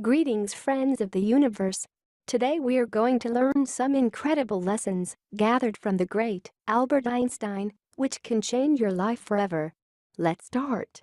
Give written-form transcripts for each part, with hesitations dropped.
Greetings, friends of the universe. Today we are going to learn some incredible lessons gathered from the great Albert Einstein, which can change your life forever. Let's start.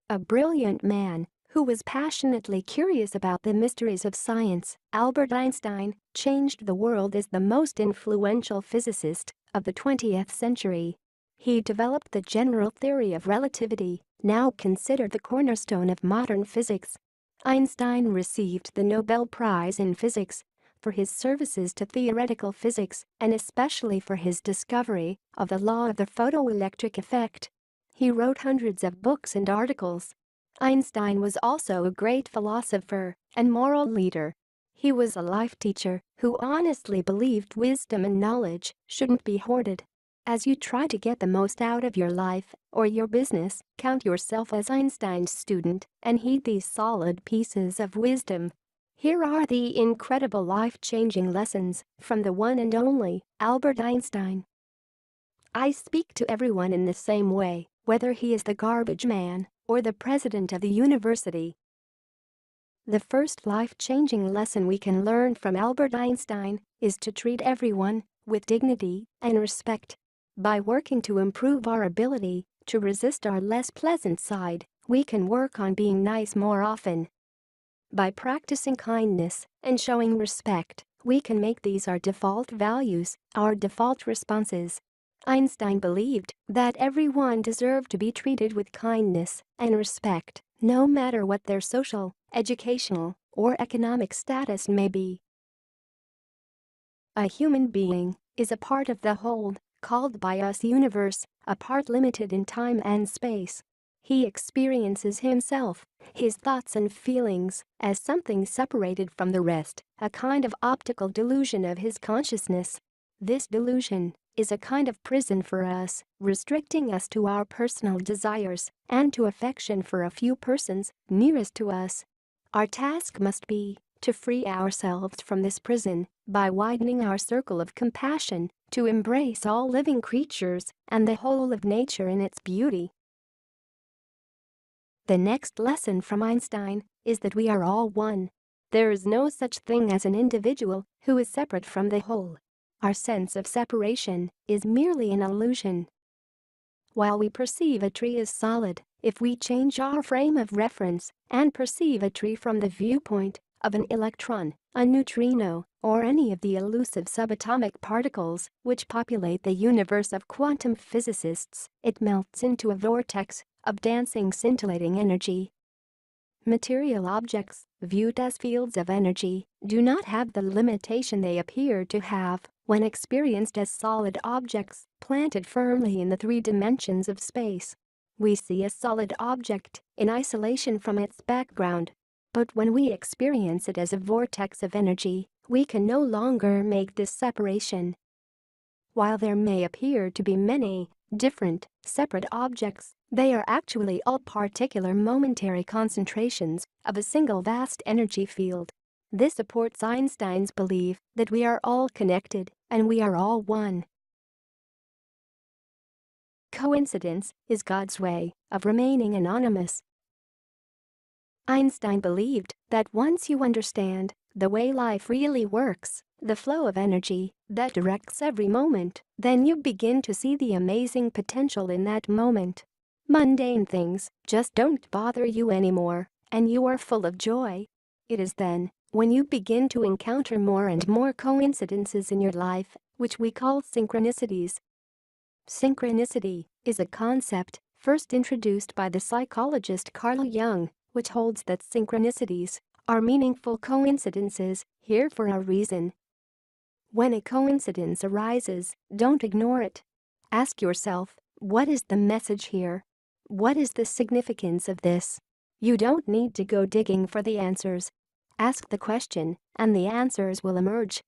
A brilliant man who was passionately curious about the mysteries of science, Albert Einstein changed the world as the most influential physicist of the 20th century. He developed the general theory of relativity, now considered the cornerstone of modern physics. Einstein received the Nobel Prize in Physics for his services to theoretical physics and especially for his discovery of the law of the photoelectric effect. He wrote hundreds of books and articles. Einstein was also a great philosopher and moral leader. He was a life teacher who honestly believed wisdom and knowledge shouldn't be hoarded. As you try to get the most out of your life or your business, count yourself as Einstein's student and heed these solid pieces of wisdom. Here are the incredible life-changing lessons from the one and only Albert Einstein. I speak to everyone in the same way, whether he is the garbage man or the president of the university. The first life-changing lesson we can learn from Albert Einstein is to treat everyone with dignity and respect. By working to improve our ability to resist our less pleasant side, we can work on being nice more often. By practicing kindness and showing respect, we can make these our default values, our default responses. Einstein believed that everyone deserved to be treated with kindness and respect, no matter what their social, educational, or economic status may be. A human being is a part of the whole, called by us universe, a part limited in time and space. He experiences himself, his thoughts and feelings, as something separated from the rest, a kind of optical delusion of his consciousness. This delusion is a kind of prison for us, restricting us to our personal desires and to affection for a few persons nearest to us. Our task must be to free ourselves from this prison by widening our circle of compassion to embrace all living creatures and the whole of nature in its beauty. The next lesson from Einstein is that we are all one. There is no such thing as an individual who is separate from the whole. Our sense of separation is merely an illusion. While we perceive a tree as solid, if we change our frame of reference and perceive a tree from the viewpoint of an electron, a neutrino, or any of the elusive subatomic particles which populate the universe of quantum physicists, it melts into a vortex of dancing, scintillating energy. Material objects, viewed as fields of energy, do not have the limitation they appear to have when experienced as solid objects planted firmly in the three dimensions of space. We see a solid object in isolation from its background. But when we experience it as a vortex of energy, we can no longer make this separation. While there may appear to be many different, separate objects, they are actually all particular momentary concentrations of a single vast energy field. This supports Einstein's belief that we are all connected and we are all one. Coincidence is God's way of remaining anonymous. Einstein believed that once you understand the way life really works, the flow of energy that directs every moment, then you begin to see the amazing potential in that moment. Mundane things just don't bother you anymore, and you are full of joy. It is then when you begin to encounter more and more coincidences in your life, which we call synchronicities. Synchronicity is a concept first introduced by the psychologist Carl Jung, which holds that synchronicities are meaningful coincidences here for a reason. When a coincidence arises, don't ignore it. Ask yourself, what is the message here? What is the significance of this? You don't need to go digging for the answers. Ask the question, and the answers will emerge.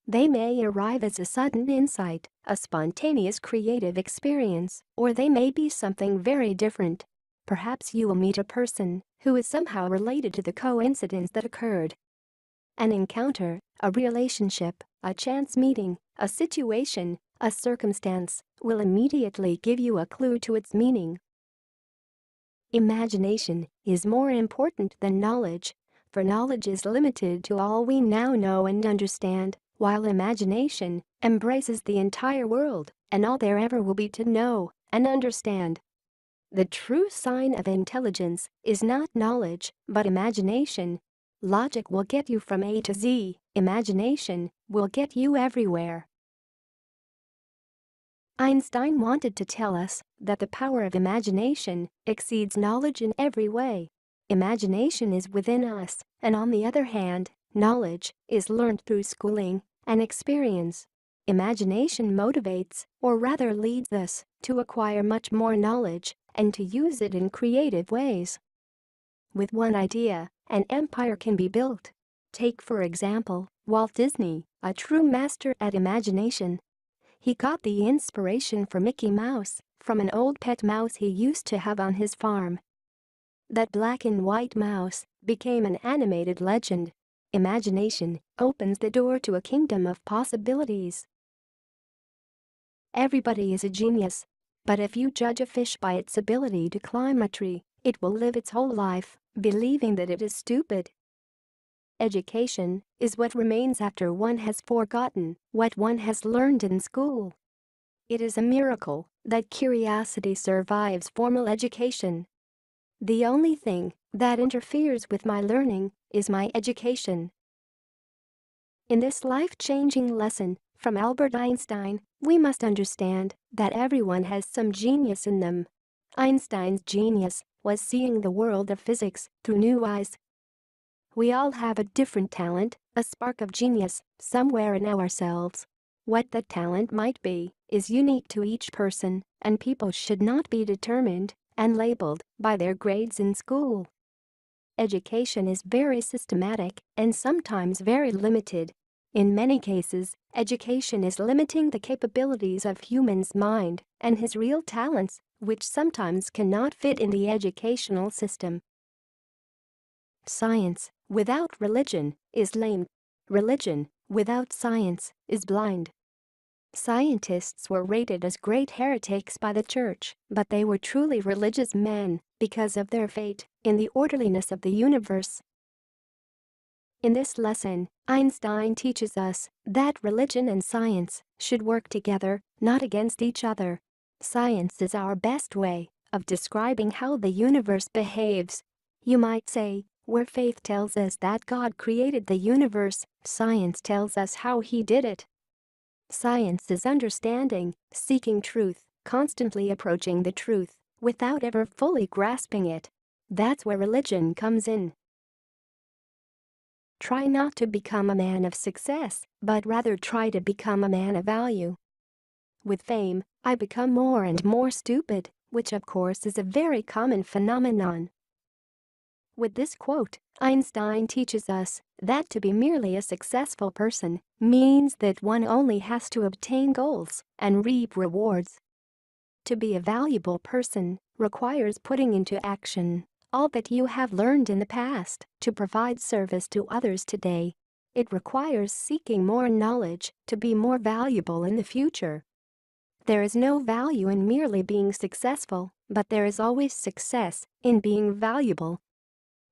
They may arrive as a sudden insight, a spontaneous creative experience, or they may be something very different. Perhaps you will meet a person who is somehow related to the coincidence that occurred. An encounter, a relationship, a chance meeting, a situation, a circumstance will immediately give you a clue to its meaning. Imagination is more important than knowledge, for knowledge is limited to all we now know and understand, while imagination embraces the entire world and all there ever will be to know and understand. The true sign of intelligence is not knowledge, but imagination. Logic will get you from A to Z, imagination will get you everywhere. Einstein wanted to tell us that the power of imagination exceeds knowledge in every way. Imagination is within us, and on the other hand, knowledge is learned through schooling and experience. Imagination motivates, or rather leads us, to acquire much more knowledge and to use it in creative ways. With one idea, an empire can be built. Take, for example, Walt Disney, a true master at imagination. He got the inspiration for Mickey Mouse from an old pet mouse he used to have on his farm. That black and white mouse became an animated legend. Imagination opens the door to a kingdom of possibilities. Everybody is a genius. But if you judge a fish by its ability to climb a tree, it will live its whole life believing that it is stupid. Education is what remains after one has forgotten what one has learned in school. It is a miracle that curiosity survives formal education. The only thing that interferes with my learning is my education. In this life-changing lesson from Albert Einstein, we must understand that everyone has some genius in them. Einstein's genius was seeing the world of physics through new eyes. We all have a different talent, a spark of genius, somewhere in ourselves. What that talent might be is unique to each person, and people should not be determined and labeled by their grades in school. Education is very systematic and sometimes very limited. In many cases, education is limiting the capabilities of human's mind and his real talents, which sometimes cannot fit in the educational system. Science without religion is lame. Religion without science is blind. Scientists were rated as great heretics by the church, but they were truly religious men because of their faith in the orderliness of the universe. In this lesson, Einstein teaches us that religion and science should work together, not against each other. Science is our best way of describing how the universe behaves. You might say, where faith tells us that God created the universe, science tells us how he did it. Science is understanding, seeking truth, constantly approaching the truth, without ever fully grasping it. That's where religion comes in. Try not to become a man of success, but rather try to become a man of value. With fame, I become more and more stupid, which of course is a very common phenomenon. With this quote, Einstein teaches us that to be merely a successful person means that one only has to obtain goals and reap rewards. To be a valuable person requires putting into action all that you have learned in the past to provide service to others today. It requires seeking more knowledge to be more valuable in the future. There is no value in merely being successful, but there is always success in being valuable.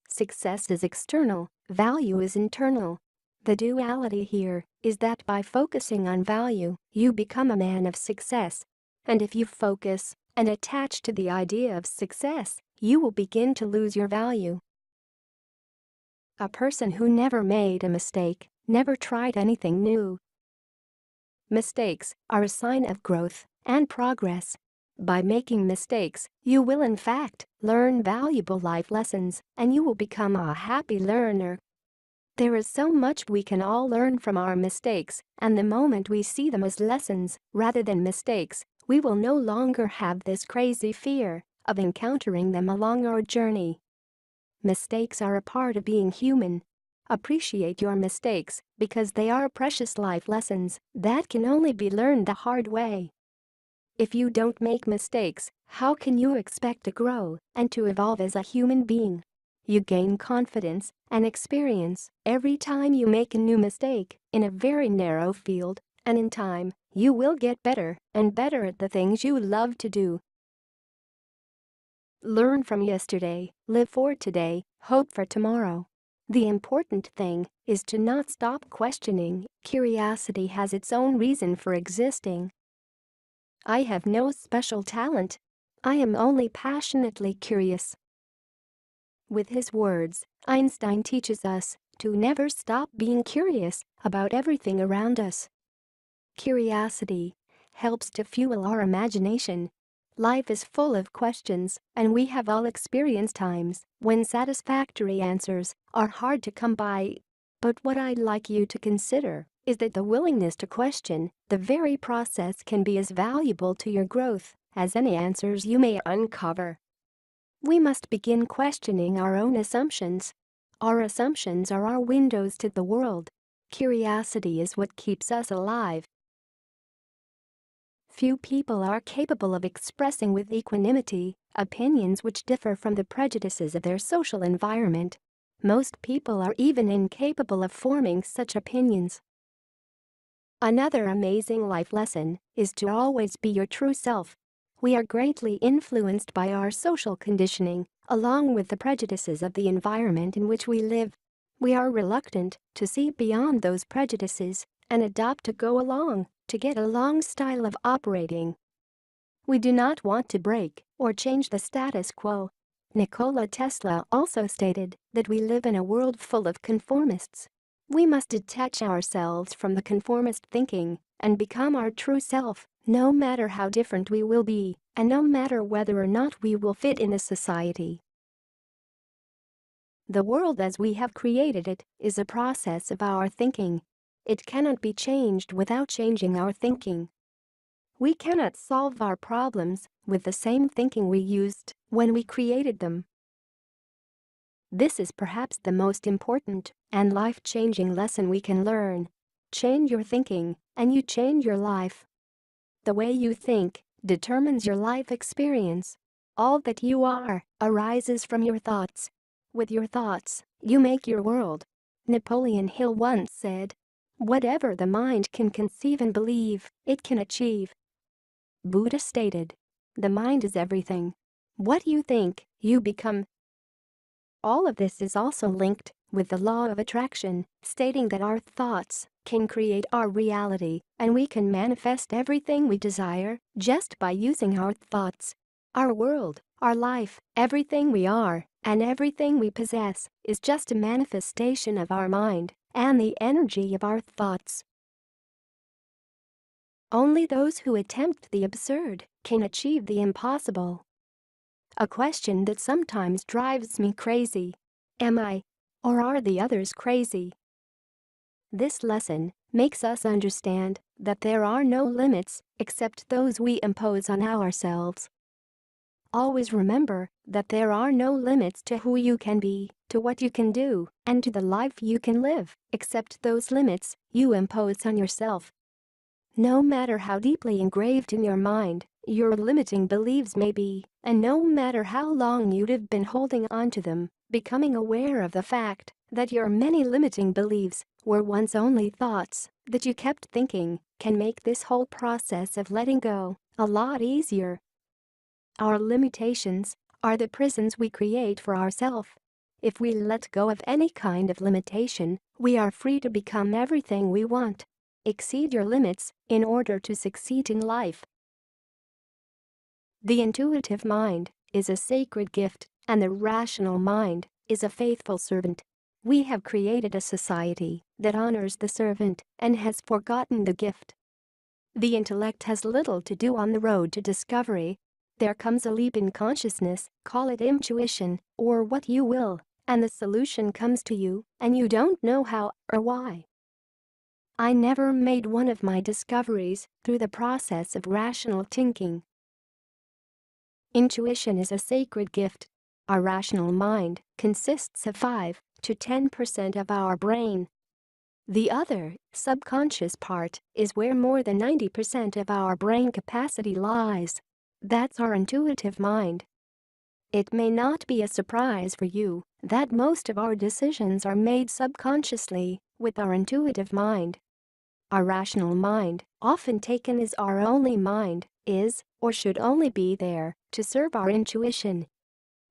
Success is external, value is internal. The duality here is that by focusing on value, you become a man of success. And if you focus and attach to the idea of success, you will begin to lose your value. A person who never made a mistake never tried anything new. Mistakes are a sign of growth and progress. By making mistakes, you will in fact learn valuable life lessons and you will become a happy learner. There is so much we can all learn from our mistakes, and the moment we see them as lessons rather than mistakes, we will no longer have this crazy fear of encountering them along our journey. Mistakes are a part of being human. Appreciate your mistakes because they are precious life lessons that can only be learned the hard way. If you don't make mistakes, how can you expect to grow and to evolve as a human being? You gain confidence and experience every time you make a new mistake in a very narrow field, and in time, you will get better and better at the things you love to do. Learn from yesterday, live for today, hope for tomorrow. The important thing is to not stop questioning. Curiosity has its own reason for existing. I have no special talent. I am only passionately curious. With his words, Einstein teaches us to never stop being curious about everything around us. Curiosity helps to fuel our imagination. Life is full of questions, and we have all experienced times when satisfactory answers are hard to come by. But what I'd like you to consider is that the willingness to question the very process can be as valuable to your growth as any answers you may uncover. We must begin questioning our own assumptions. Our assumptions are our windows to the world. Curiosity is what keeps us alive. Few people are capable of expressing with equanimity opinions which differ from the prejudices of their social environment. Most people are even incapable of forming such opinions. Another amazing life lesson is to always be your true self. We are greatly influenced by our social conditioning, along with the prejudices of the environment in which we live. We are reluctant to see beyond those prejudices and adopt a go-along, to get along style of operating. We do not want to break or change the status quo. Nikola Tesla also stated that we live in a world full of conformists. We must detach ourselves from the conformist thinking and become our true self, no matter how different we will be, and no matter whether or not we will fit in a society. The world as we have created it is a process of our thinking. It cannot be changed without changing our thinking. We cannot solve our problems with the same thinking we used when we created them. This is perhaps the most important and life-changing lesson we can learn. Change your thinking, and you change your life. The way you think determines your life experience. All that you are arises from your thoughts. With your thoughts, you make your world. Napoleon Hill once said, "Whatever the mind can conceive and believe, it can achieve." Buddha stated, "The mind is everything. What you think, you become." All of this is also linked with the law of attraction, stating that our thoughts can create our reality, and we can manifest everything we desire just by using our thoughts. Our world, our life, everything we are, and everything we possess is just a manifestation of our mind and the energy of our thoughts. Only those who attempt the absurd can achieve the impossible. A question that sometimes drives me crazy: am I, or are the others crazy? This lesson makes us understand that there are no limits except those we impose on ourselves. Always remember that there are no limits to who you can be, to what you can do, and to the life you can live, except those limits you impose on yourself. No matter how deeply engraved in your mind your limiting beliefs may be, and no matter how long you'd have been holding on to them, becoming aware of the fact that your many limiting beliefs were once only thoughts that you kept thinking can make this whole process of letting go a lot easier. Our limitations are the prisons we create for ourselves. If we let go of any kind of limitation, we are free to become everything we want. Exceed your limits in order to succeed in life. The intuitive mind is a sacred gift, and the rational mind is a faithful servant. We have created a society that honors the servant and has forgotten the gift. The intellect has little to do on the road to discovery. There comes a leap in consciousness, call it intuition or what you will, and the solution comes to you, and you don't know how or why. I never made one of my discoveries through the process of rational thinking. Intuition is a sacred gift. Our rational mind consists of 5 to 10% of our brain. The other, subconscious part, is where more than 90% of our brain capacity lies. That's our intuitive mind. It may not be a surprise for you that most of our decisions are made subconsciously with our intuitive mind. Our rational mind, often taken as our only mind, is or should only be there to serve our intuition.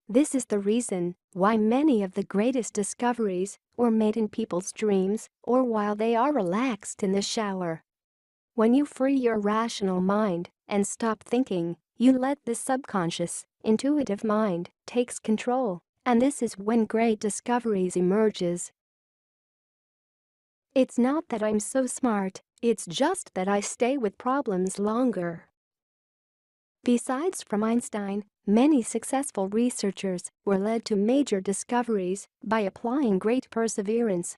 This is the reason why many of the greatest discoveries were made in people's dreams or while they are relaxed in the shower. When you free your rational mind and stop thinking, you let the subconscious, intuitive mind takes control, and this is when great discoveries emerges. It's not that I'm so smart, it's just that I stay with problems longer. Besides from Einstein, many successful researchers were led to major discoveries by applying great perseverance.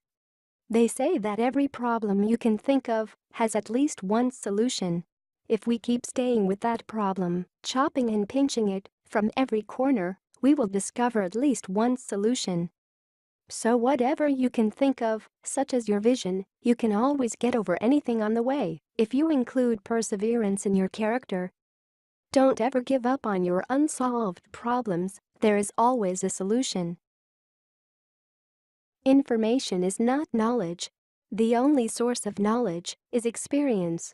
They say that every problem you can think of has at least one solution. If we keep staying with that problem, chopping and pinching it from every corner, we will discover at least one solution. So whatever you can think of, such as your vision, you can always get over anything on the way if you include perseverance in your character. Don't ever give up on your unsolved problems, there is always a solution. Information is not knowledge. The only source of knowledge is experience.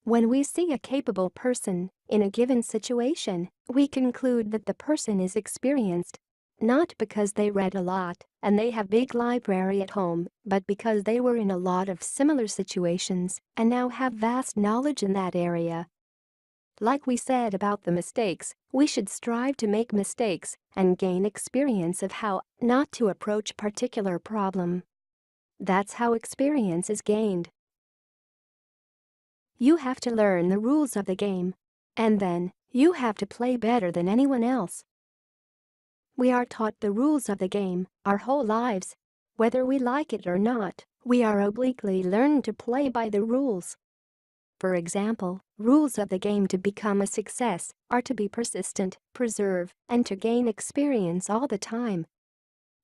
When we see a capable person in a given situation, we conclude that the person is experienced. Not because they read a lot and they have big library at home, but because they were in a lot of similar situations and now have vast knowledge in that area. Like we said about the mistakes, we should strive to make mistakes and gain experience of how not to approach particular problem. That's how experience is gained. You have to learn the rules of the game, and then you have to play better than anyone else. We are taught the rules of the game our whole lives. Whether we like it or not, we are obliquely learned to play by the rules. For example, rules of the game to become a success are to be persistent, preserve, and to gain experience all the time.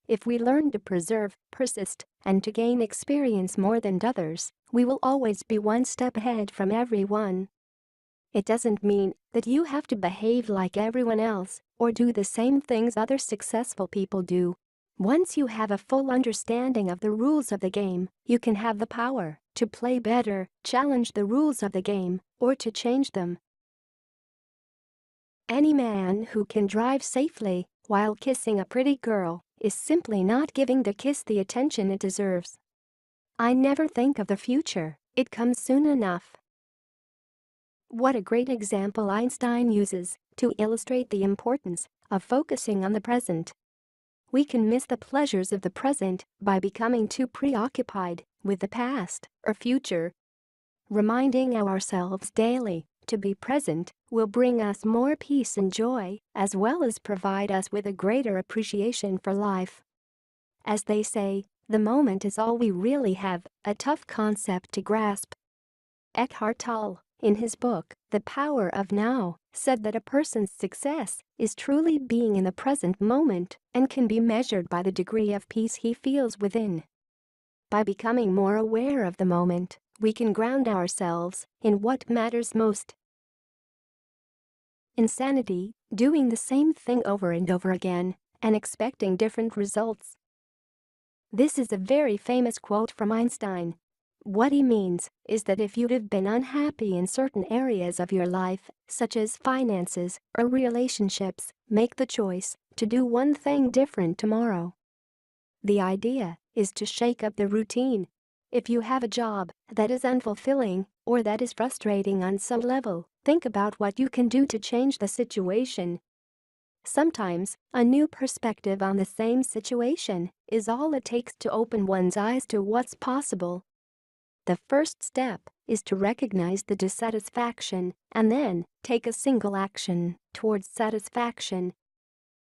If we learn to preserve, persist, and to gain experience more than others, we will always be one step ahead from everyone. It doesn't mean that you have to behave like everyone else or do the same things other successful people do. Once you have a full understanding of the rules of the game, you can have the power to play better, challenge the rules of the game, or to change them. Any man who can drive safely while kissing a pretty girl is simply not giving the kiss the attention it deserves. I never think of the future, it comes soon enough. What a great example Einstein uses to illustrate the importance of focusing on the present. We can miss the pleasures of the present by becoming too preoccupied with the past or future. Reminding ourselves daily to be present will bring us more peace and joy, as well as provide us with a greater appreciation for life. As they say, the moment is all we really have, a tough concept to grasp. Eckhart Tolle, in his book, The Power of Now, said that a person's success is truly being in the present moment and can be measured by the degree of peace he feels within. By becoming more aware of the moment, we can ground ourselves in what matters most. Insanity, doing the same thing over and over again and expecting different results. This is a very famous quote from Einstein. What he means is that if you have been unhappy in certain areas of your life, such as finances or relationships, make the choice to do one thing different tomorrow. The idea is to shake up the routine. If you have a job that is unfulfilling or that is frustrating on some level, think about what you can do to change the situation. Sometimes, a new perspective on the same situation is all it takes to open one's eyes to what's possible. The first step is to recognize the dissatisfaction and then take a single action towards satisfaction.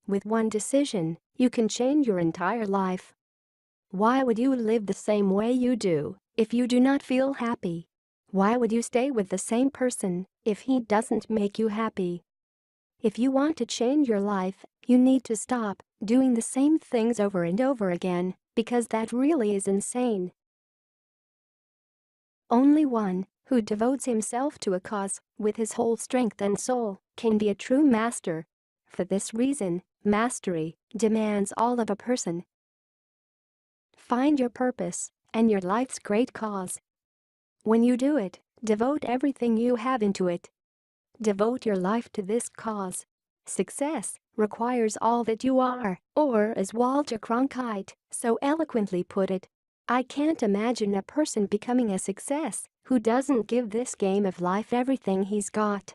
With one decision, you can change your entire life. Why would you live the same way you do if you do not feel happy? Why would you stay with the same person if he doesn't make you happy? If you want to change your life, you need to stop doing the same things over and over again, because that really is insane. Only one who devotes himself to a cause with his whole strength and soul can be a true master. For this reason, mastery demands all of a person. Find your purpose and your life's great cause. When you do it, devote everything you have into it. Devote your life to this cause. Success requires all that you are, or as Walter Cronkite so eloquently put it, I can't imagine a person becoming a success who doesn't give this game of life everything he's got.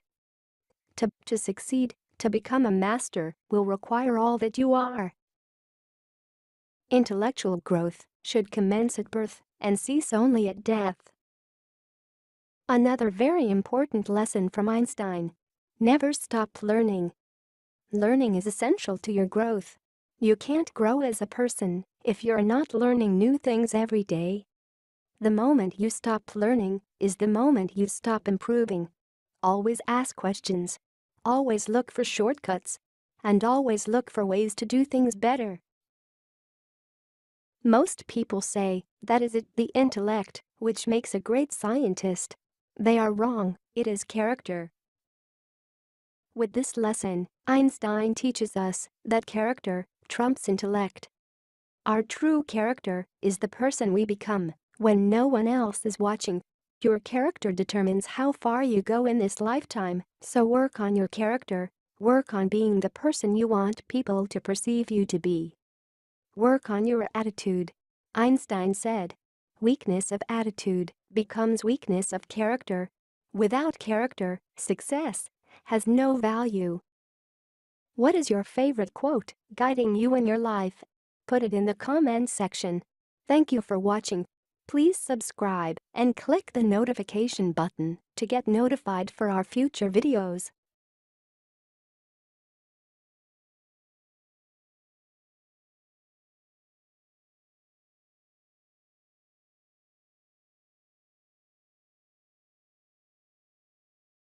To succeed, to become a master, will require all that you are. Intellectual growth should commence at birth and cease only at death. Another very important lesson from Einstein: never stop learning. Learning is essential to your growth. You can't grow as a person if you're not learning new things every day. The moment you stop learning is the moment you stop improving. Always ask questions. Always look for shortcuts. And always look for ways to do things better. Most people say that it is the intellect which makes a great scientist. They are wrong, it is character. With this lesson, Einstein teaches us that character trumps intellect. Our true character is the person we become when no one else is watching. Your character determines how far you go in this lifetime, so work on your character. Work on being the person you want people to perceive you to be. Work on your attitude. Einstein said, weakness of attitude becomes weakness of character. Without character, success has no value. What is your favorite quote guiding you in your life? Put it in the comment section. Thank you for watching. Please subscribe and click the notification button to get notified for our future videos.